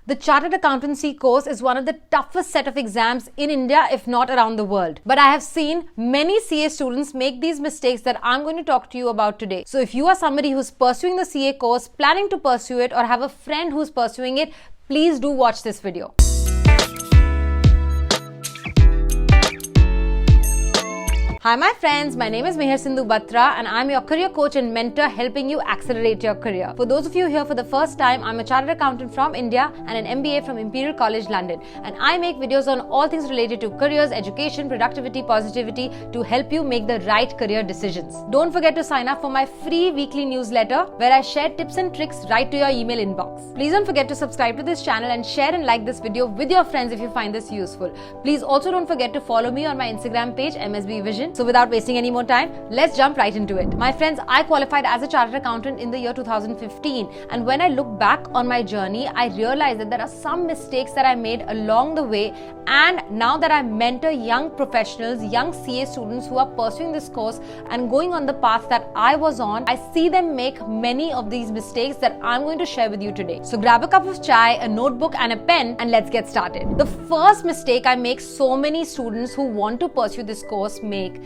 The Chartered Accountancy course is one of the toughest set of exams in India, if not around the world. But I have seen many CA students make these mistakes that I'm going to talk to you about today. So if you are somebody who's pursuing the CA course, planning to pursue it, or have a friend who's pursuing it, please do watch this video. Hi my friends, my name is Mehar Sindhu Batra and I'm your career coach and mentor helping you accelerate your career. For those of you here for the first time, I'm a chartered accountant from India and an MBA from Imperial College London, and I make videos on all things related to careers, education, productivity, positivity to help you make the right career decisions. Don't forget to sign up for my free weekly newsletter where I share tips and tricks right to your email inbox. Please don't forget to subscribe to this channel and share and like this video with your friends if you find this useful. Please also don't forget to follow me on my Instagram page MSB Vision. So without wasting any more time, let's jump right into it. My friends, I qualified as a chartered accountant in the year 2015, and when I look back on my journey, I realized that there are some mistakes that I made along the way, and now that I mentor young professionals, young CA students who are pursuing this course and going on the path that I was on, I see them make many of these mistakes that I'm going to share with you today. So grab a cup of chai, a notebook and a pen, and let's get started. The first mistake I make so many students who want to pursue this course make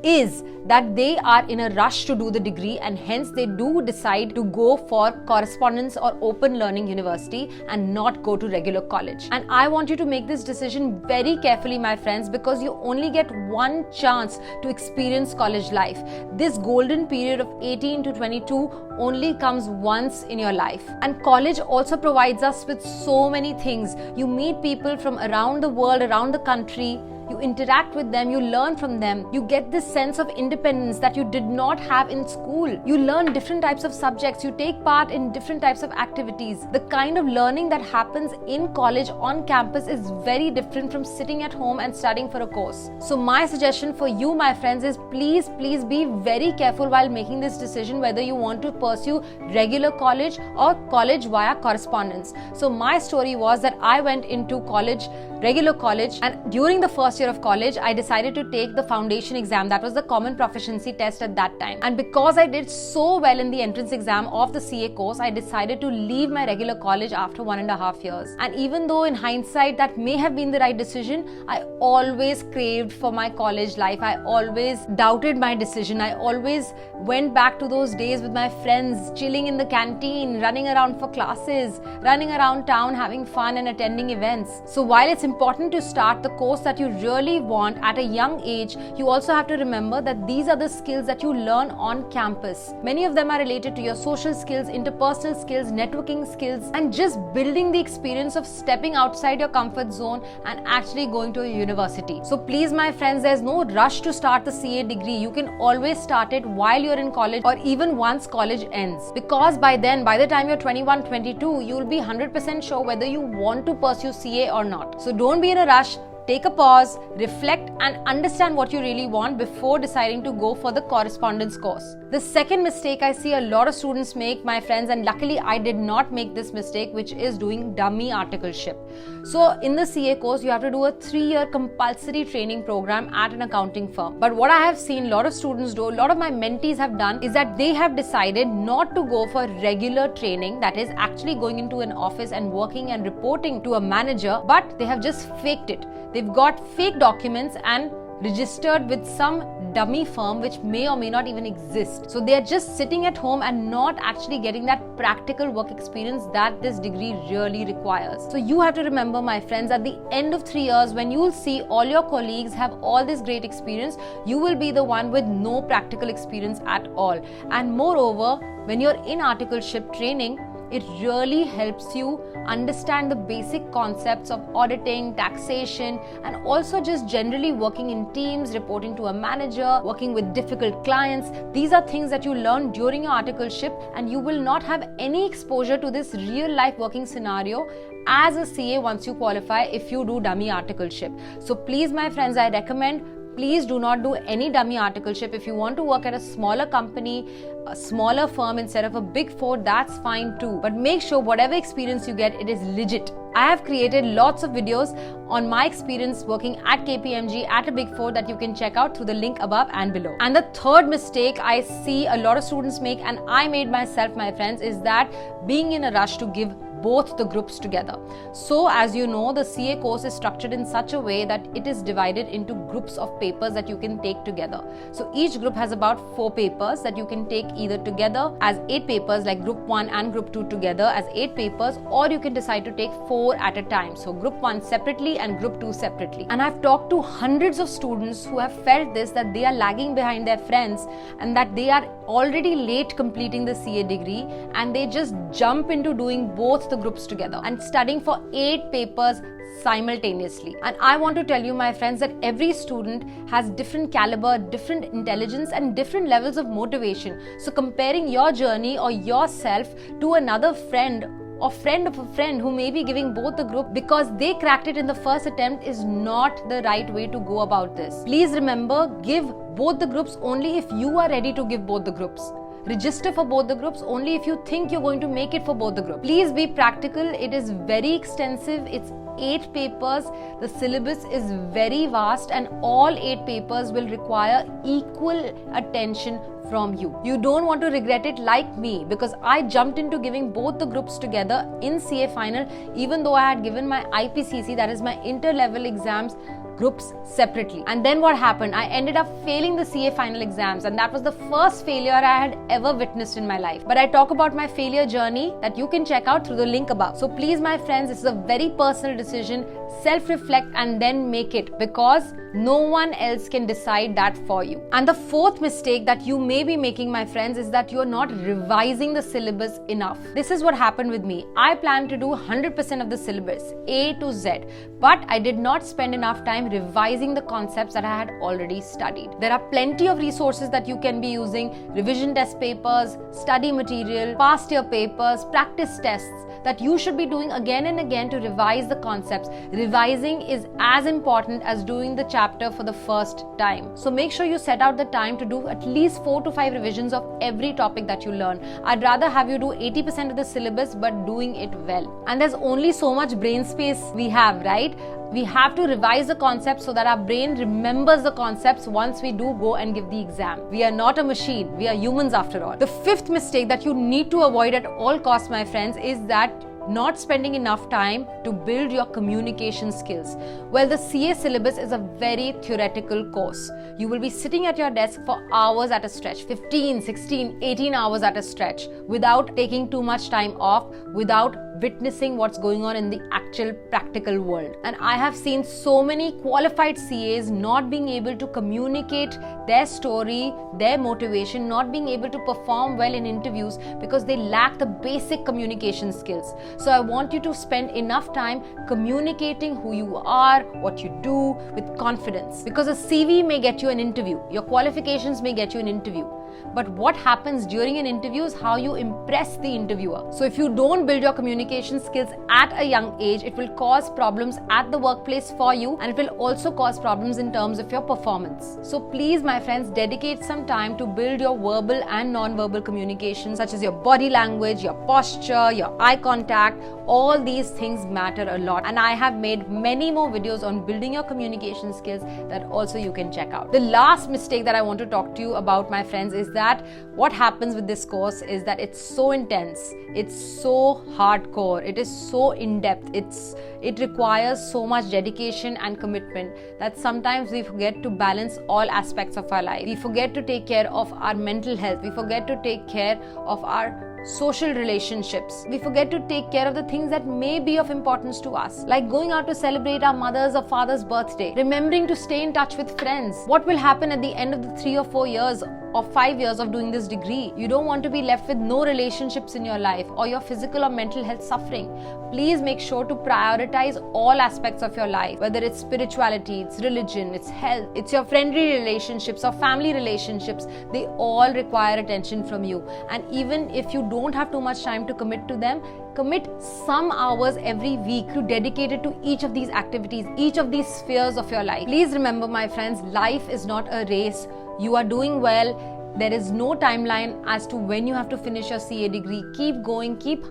is that they are in a rush to do the degree, and hence they do decide to go for correspondence or open learning university and not go to regular college. And I want you to make this decision very carefully, my friends, because you only get one chance to experience college life. This golden period of 18 to 22 only comes once in your life. And college also provides us with so many things. You meet people from around the world, around the country. You interact with them, you learn from them, you get this sense of independence that you did not have in school. You learn different types of subjects, you take part in different types of activities. The kind of learning that happens in college on campus is very different from sitting at home and studying for a course. So my suggestion for you, my friends, is please be very careful while making this decision whether you want to pursue regular college or college via correspondence. So my story was that I went into college, regular college, and during the first year of college, I decided to take the foundation exam. That was the common proficiency test at that time. And because I did so well in the entrance exam of the CA course, I decided to leave my regular college after 1.5 years. And even though in hindsight that may have been the right decision, I always craved for my college life. I always doubted my decision. I always went back to those days with my friends, chilling in the canteen, running around for classes, running around town, having fun and attending events. So while it's important to start the course that you really want at a young age, you also have to remember that these are the skills that you learn on campus. Many of them are related to your social skills, interpersonal skills, networking skills, and just building the experience of stepping outside your comfort zone and actually going to a university. So please, my friends, there's no rush to start the CA degree. You can always start it while you're in college or even once college ends, because by the time you're 21, 22, you'll be 100% sure whether you want to pursue CA or not. So don't be in a rush. Take a pause, reflect and understand what you really want before deciding to go for the correspondence course. The second mistake I see a lot of students make, my friends, and luckily I did not make this mistake, which is doing dummy articleship. So in the CA course, you have to do a 3-year compulsory training program at an accounting firm. But what I have seen a lot of students do, a lot of my mentees have done, is that they have decided not to go for regular training, that is actually going into an office and working and reporting to a manager, but they have just faked it. They've got fake documents and registered with some dummy firm which may or may not even exist. So they are just sitting at home and not actually getting that practical work experience that this degree really requires. So you have to remember, my friends, at the end of 3 years, when you will see all your colleagues have all this great experience, you will be the one with no practical experience at all. And moreover, when you're in articleship training, it really helps you understand the basic concepts of auditing, taxation, and also just generally working in teams, reporting to a manager, working with difficult clients. These are things that you learn during your articleship, and you will not have any exposure to this real life working scenario as a CA once you qualify if you do dummy articleship. So please, my friends, I recommend please do not do any dummy articleship. If you want to work at a smaller company, a smaller firm instead of a big four, that's fine too. But make sure whatever experience you get, it is legit. I have created lots of videos on my experience working at KPMG at a big four that you can check out through the link above and below. And the third mistake I see a lot of students make, and I made myself, my friends, is that being in a rush to give both the groups together. So as you know, the CA course is structured in such a way that it is divided into groups of papers that you can take together. So each group has about 4 papers that you can take either together as 8 papers, like group 1 and group 2 together as 8 papers, or you can decide to take 4 at a time. So group 1 separately and group 2 separately. And I've talked to hundreds of students who have felt this, that they are lagging behind their friends and that they are already late completing the CA degree, and they just jump into doing both the groups together and studying for 8 papers simultaneously. And I want to tell you, my friends, that every student has different caliber, different intelligence and different levels of motivation. So comparing your journey or yourself to another friend or friend of a friend who may be giving both the group because they cracked it in the first attempt is not the right way to go about this. Please remember, give both the groups only if you are ready to give both the groups. Register for both the groups only if you think you're going to make it for both the groups. Please be practical. It is very extensive. It's 8 papers. The syllabus is very vast and all 8 papers will require equal attention from you. You don't want to regret it like me, because I jumped into giving both the groups together in CA final even though I had given my IPCC, that is my inter-level exams, groups separately. And then what happened? I ended up failing the CA final exams, and that was the first failure I had ever witnessed in my life. But I talk about my failure journey that you can check out through the link above. So please, my friends, this is a very personal decision. Self-reflect and then make it, because no one else can decide that for you. And the fourth mistake that you may be making, my friends, is that you are not revising the syllabus enough. This is what happened with me. I planned to do 100% of the syllabus, A to Z, but I did not spend enough time revising the concepts that I had already studied. There are plenty of resources that you can be using: revision test papers, study material, past year papers, practice tests that you should be doing again and again to revise the concepts. Revising is as important as doing the chapter for the first time. So make sure you set out the time to do at least 4 to 5 revisions of every topic that you learn. I'd rather have you do 80% of the syllabus but doing it well. And there's only so much brain space we have, right? We have to revise the concepts so that our brain remembers the concepts once we do go and give the exam. We are not a machine. We are humans after all. The fifth mistake that you need to avoid at all costs, my friends, is that not spending enough time to build your communication skills. Well, the CA syllabus is a very theoretical course. You will be sitting at your desk for hours at a stretch, 15, 16, 18 hours at a stretch, without taking too much time off, without witnessing what's going on in the actual practical world. And I have seen so many qualified CAs not being able to communicate their story, their motivation, not being able to perform well in interviews because they lack the basic communication skills. So I want you to spend enough time communicating who you are, what you do, with confidence. Because a CV may get you an interview, your qualifications may get you an interview, but what happens during an interview is how you impress the interviewer. So if you don't build your communication skills at a young age, it will cause problems at the workplace for you, and it will also cause problems in terms of your performance. So please, my friends, dedicate some time to build your verbal and non-verbal communication, such as your body language, your posture, your eye contact. All these things matter a lot, and I have made many more videos on building your communication skills that also you can check out. The last mistake that I want to talk to you about, my friends, is that what happens with this course is that it's so intense, it's so hardcore, it is so in-depth, it requires so much dedication and commitment that sometimes we forget to balance all aspects of our life. We forget to take care of our mental health, we forget to take care of our social relationships. We forget to take care of the things that may be of importance to us, like going out to celebrate our mother's or father's birthday, remembering to stay in touch with friends. What will happen at the end of the 3 or 4 years or 5 years of doing this degree? You don't want to be left with no relationships in your life or your physical or mental health suffering. Please make sure to prioritize all aspects of your life, whether it's spirituality, it's religion, it's health, it's your friendly relationships or family relationships. They all require attention from you. And even if you don't have too much time to commit to them, commit some hours every week to dedicate it to each of these activities, each of these spheres of your life. Please remember, my friends, life is not a race. You are doing well. There is no timeline as to when you have to finish your CA degree. Keep going, keep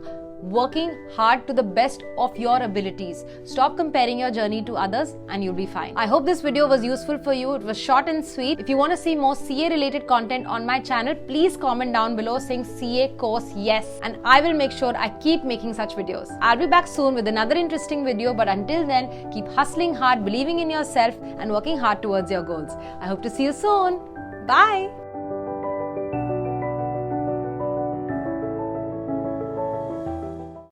working hard to the best of your abilities. Stop comparing your journey to others and you'll be fine. I hope this video was useful for you. It was short and sweet. If you want to see more CA related content on my channel, please comment down below saying CA course yes, and I will make sure I keep making such videos. I'll be back soon with another interesting video, but until then, keep hustling hard, believing in yourself and working hard towards your goals. I hope to see you soon. Bye.